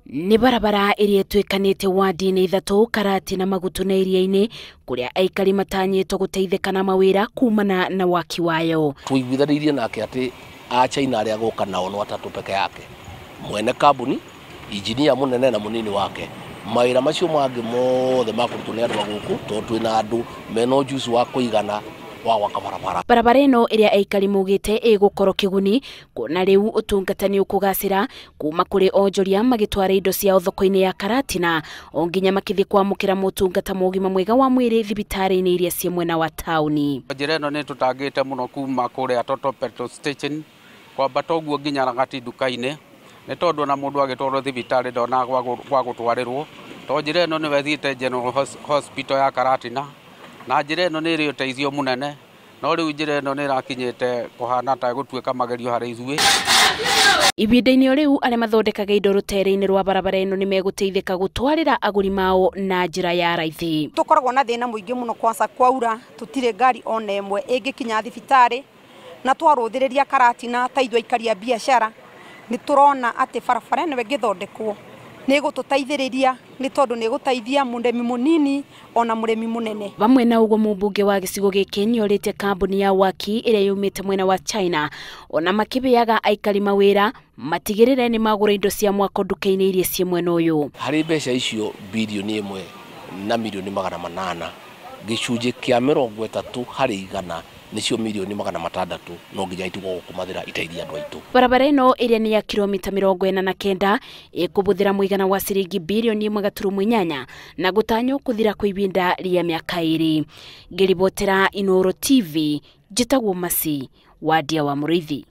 Ni barabara iria tuikanite wadi-ini ithatu Karatina magutu na iria-ini kuria aikari matanyitwo guteithika na mawira kumana na waki wayo. Tuiguithanirie nake ati achaina aria guka nao no atatu peke yake. Mwene kambuni, injinia munene na munini wake. Mawira macio mangi mothe makurutwo ni andu aguku to twina andu meno juice wa kuigana wa gwaka barabara. Barabara ino iria aikari mugite igukorwo kiguni kuona riu utungatani ukugacira kuma kuri Onjoria magitwara indo cia thoko-ini ya Karatina onginya makithi kwamukira mutungata mogima mwega wa mwiri thibitari-ini iria cie mwena wa tauni. Njira ino ni tutangite muno kuma kuri atoto petrol station kwa batoguo nginya ragati duka-ini ni tondu na mundu agitwaro thibitari ndona gwa gutwarirwo to njira ino ni wethiite General Hospital ya Karatina na njira ino ni ri uteithio munene no riu njira ino ni rakinyite kuhana ta gutuika magerio hari ithui. Ibinda-ini riu aria mathondekaga indo rutere-ini rwa barabara ino ni meguteithika gutwarira aguri mao na njira ya raithi. Tukoragwo na thina muingi muno kwanza kwaura tutire ngari ona imwe ingikinya thibitari na twaruthiriria Karatina ta ithu aikari a biashara ni turona ati barabara ino ngithondekwo ni gututeithiriria ni tondu ni guteithia muremi munini ona muremi munene. Bamwe na ugo Mumbunge wa gicigo giki ni orite kambuni ya waki iria yumite mwena wa China ona makibeaga aikari mawira matigirire ni magura indo cia mwako duka-ini iria cie mwena uyu. Hari mbeca icio bilioni 1 na milioni 800 gicunji kia 30 hari igana nicio milioni 600 no nginya itugo gukumathira iteithia andu aitu. Barabara ino iria ni ya kilomita 49 ikubuthira muigana wa ciringi bilioni 1.8 na gutanywo kuthira kwa ibinda ria miaka 2. Ngiribotera Inoro TV, njitagwo Masi, wadia wa Murithi.